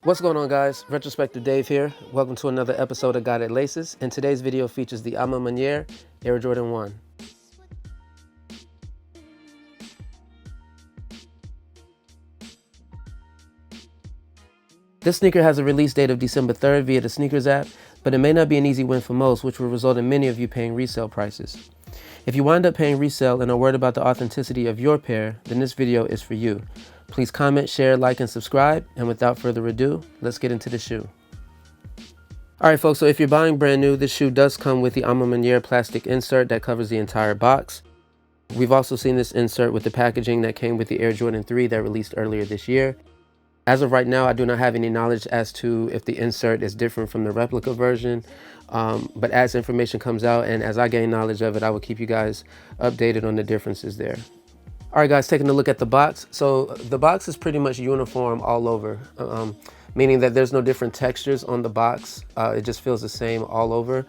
What's going on, guys? Retrospective Dave here. Welcome to another episode of Guided Laces, and today's video features the Maniere Air Jordan 1. This sneaker has a release date of December 3rd via the Sneakers app, but it may not be an easy win for most, which will result in many of you paying resale prices. If you wind up paying resale and are worried about the authenticity of your pair, then this video is for you. Please comment, share, like, and subscribe, and without further ado, let's get into the shoe. Alright folks, so if you're buying brand new, this shoe does come with the Maniere plastic insert that covers the entire box. We've also seen this insert with the packaging that came with the Air Jordan 3 that released earlier this year. As of right now, I do not have any knowledge as to if the insert is different from the replica version, but as information comes out and as I gain knowledge of it, I will keep you guys updated on the differences there. Alright guys, taking a look at the box. So the box is pretty much uniform all over, meaning that there's no different textures on the box. It just feels the same all over.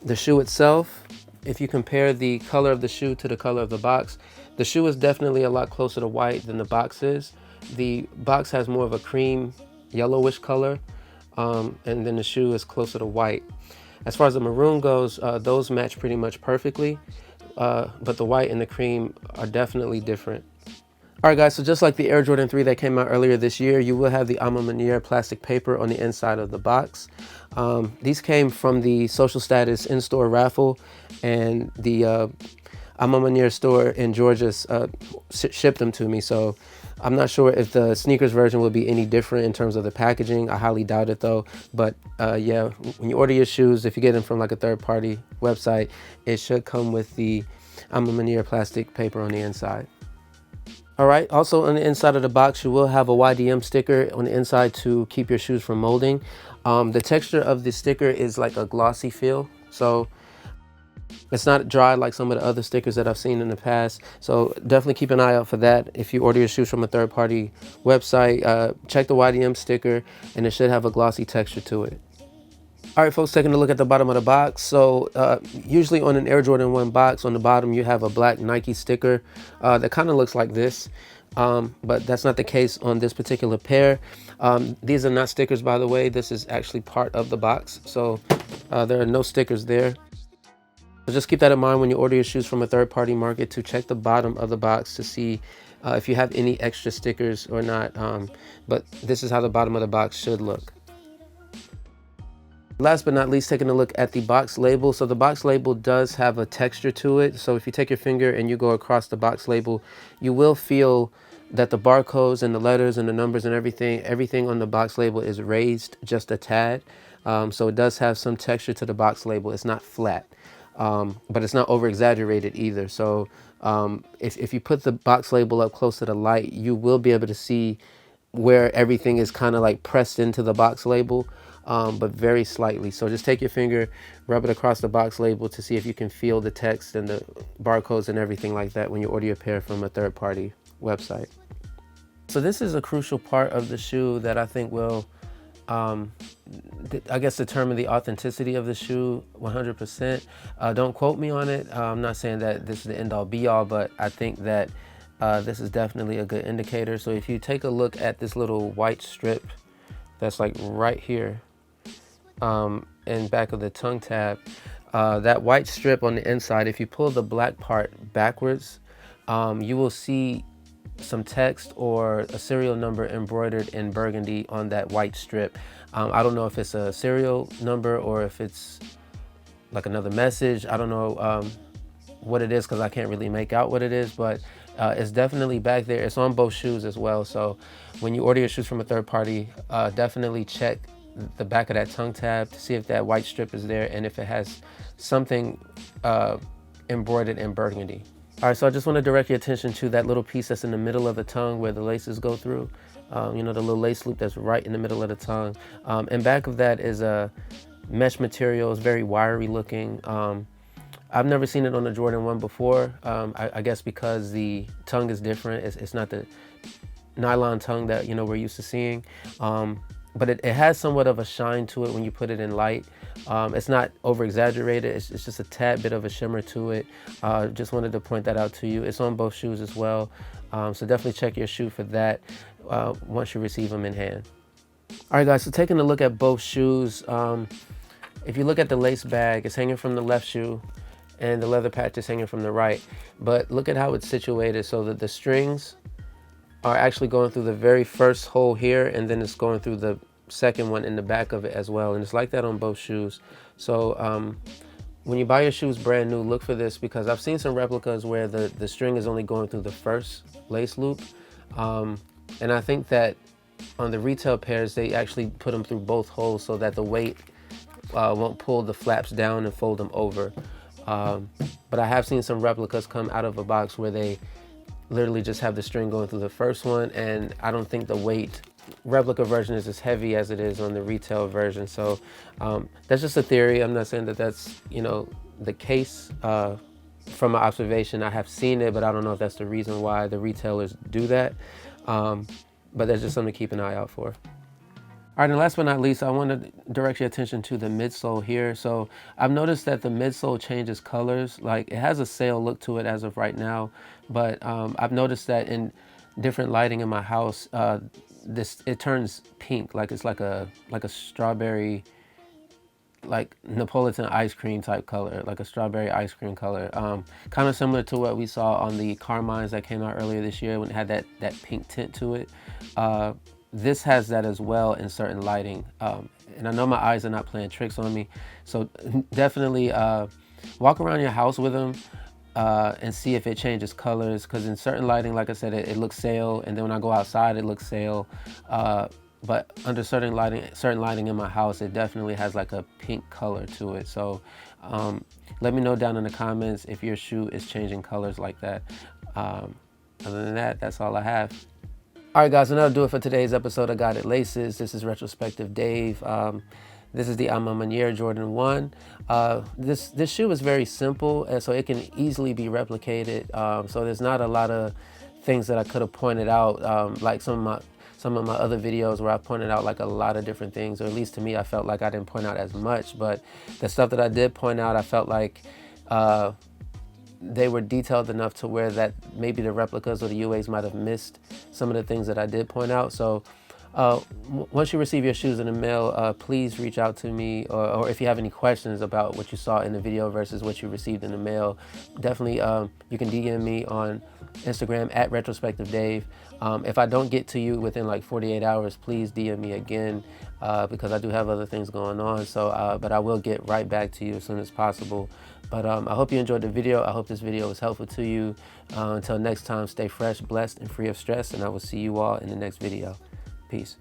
The shoe itself, if you compare the color of the shoe to the color of the box is definitely a lot closer to white than the box is. The box has more of a cream yellowish color, and then the shoe is closer to white. As far as the maroon goes, those match pretty much perfectly. But the white and the cream are definitely different. Alright guys, so just like the Air Jordan 3 that came out earlier this year, you will have the Maniere plastic paper on the inside of the box. These came from the Social Status in-store raffle, and the Maniere store in Georgia shipped them to me, so I'm not sure if the sneakers version will be any different in terms of the packaging. I highly doubt it though. But yeah, when you order your shoes, if you get them from like a third-party website, it should come with the Maniere plastic paper on the inside. All right, also on the inside of the box, you will have a YDM sticker on the inside to keep your shoes from molding. The texture of the sticker is like a glossy feel, so it's not dry like some of the other stickers that I've seen in the past. So definitely keep an eye out for that. If you order your shoes from a third-party website, check the YDM sticker, and it should have a glossy texture to it. All right, folks, taking a look at the bottom of the box. So usually on an Air Jordan 1 box, on the bottom you have a black Nike sticker that kind of looks like this. But that's not the case on this particular pair. These are not stickers, by the way. This is actually part of the box. So there are no stickers there. So just keep that in mind when you order your shoes from a third-party market, to check the bottom of the box to see if you have any extra stickers or not. But this is how the bottom of the box should look. Last but not least, taking a look at the box label. So the box label does have a texture to it. So if you take your finger and you go across the box label, you will feel that the barcodes and the letters and the numbers and everything on the box label is raised just a tad. So it does have some texture to the box label. It's not flat. But it's not over exaggerated either. So if you put the box label up close to the light, you will be able to see where everything is kind of like pressed into the box label, but very slightly. So just take your finger, rub it across the box label to see if you can feel the text and the barcodes and everything like that when you order your pair from a third-party website. So this is a crucial part of the shoe that I think will I guess determine the authenticity of the shoe 100%. Don't quote me on it. I'm not saying that this is the end all be all, but I think that this is definitely a good indicator. So if you take a look at this little white strip that's like right here in back of the tongue tab, that white strip on the inside, if you pull the black part backwards, you will see some text or a serial number embroidered in burgundy on that white strip. I don't know if it's a serial number or if it's like another message. I don't know what it is, because I can't really make out what it is, but it's definitely back there. It's on both shoes as well. So when you order your shoes from a third party, definitely check the back of that tongue tab to see if that white strip is there and if it has something embroidered in burgundy. All right, so I just want to direct your attention to that little piece that's in the middle of the tongue where the laces go through. You know, the little lace loop that's right in the middle of the tongue. And back of that is a mesh material. It's very wiry looking. I've never seen it on a Jordan 1 before. I guess because the tongue is different. It's not the nylon tongue that, you know, we're used to seeing. But it has somewhat of a shine to it when you put it in light. It's not over exaggerated. It's just a tad bit of a shimmer to it. Just wanted to point that out to you. It's on both shoes as well. So definitely check your shoe for that once you receive them in hand. All right, guys, so taking a look at both shoes, if you look at the lace bag, it's hanging from the left shoe and the leather patch is hanging from the right. But look at how it's situated so that the strings are actually going through the very first hole here, and then it's going through the second one in the back of it as well. And it's like that on both shoes. So when you buy your shoes brand new, look for this, because I've seen some replicas where the string is only going through the first lace loop. And I think that on the retail pairs, they actually put them through both holes so that the weight won't pull the flaps down and fold them over. But I have seen some replicas come out of a box where they literally just have the string going through the first one, and I don't think the weight replica version is as heavy as it is on the retail version. So that's just a theory. I'm not saying that that's, you know, the case. From my observation, I have seen it, but I don't know if that's the reason why the retailers do that. But that's just something to keep an eye out for. All right, and last but not least, I want to direct your attention to the midsole here. So I've noticed that the midsole changes colors. Like, it has a sail look to it as of right now, but I've noticed that in different lighting in my house, it turns pink, like it's like a strawberry, like Napolitan ice cream type color, like a strawberry ice cream color. Kind of similar to what we saw on the Carmines that came out earlier this year when it had that pink tint to it. This has that as well in certain lighting. And I know my eyes are not playing tricks on me. So definitely walk around your house with them and see if it changes colors. Because in certain lighting, like I said, it looks sail. And then when I go outside, it looks sail. But under certain lighting in my house, it definitely has like a pink color to it. So let me know down in the comments if your shoe is changing colors like that. Other than that, that's all I have. All right, guys, and that'll do it for today's episode of Guided Laces. This is Retrospective Dave. This is the Maniere Jordan 1. This shoe is very simple, and so it can easily be replicated. So there's not a lot of things that I could have pointed out, like some of my other videos where I pointed out like a lot of different things, or at least to me, I felt like I didn't point out as much. But the stuff that I did point out, I felt like they were detailed enough to where that maybe the replicas or the UAs might have missed some of the things that I did point out. So once you receive your shoes in the mail, please reach out to me, or if you have any questions about what you saw in the video versus what you received in the mail, definitely you can DM me on Instagram at retrospectivedave. If I don't get to you within like 48 hours, please DM me again, because I do have other things going on. So, but I will get right back to you as soon as possible. But I hope you enjoyed the video. I hope this video was helpful to you. Until next time, stay fresh, blessed, and free of stress, and I will see you all in the next video. Peace.